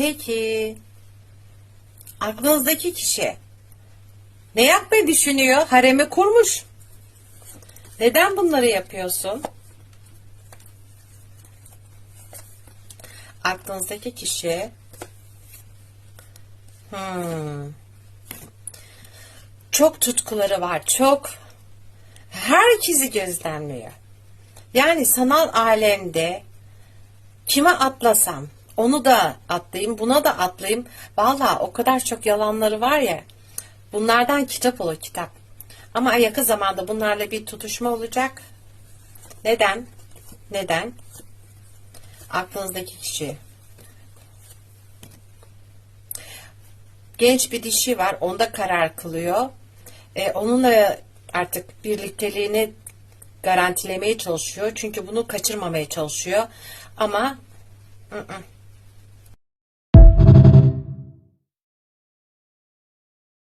Peki aklınızdaki kişi ne yapmayı düşünüyor? Haremi kurmuş. Neden bunları yapıyorsun? Aklınızdaki kişi çok tutkuları var. Çok herkesi gözlemliyor. Yani sanal alemde kime atlasam onu da atlayayım, buna da atlayayım. Vallahi o kadar çok yalanları var ya. Bunlardan kitap olur, kitap. Ama yakın zamanda bunlarla bir tutuşma olacak. Neden? Neden? Aklınızdaki kişi. Genç bir dişi var. Onda karar kılıyor. Onunla artık birlikteliğini garantilemeye çalışıyor. Çünkü bunu kaçırmamaya çalışıyor. Ama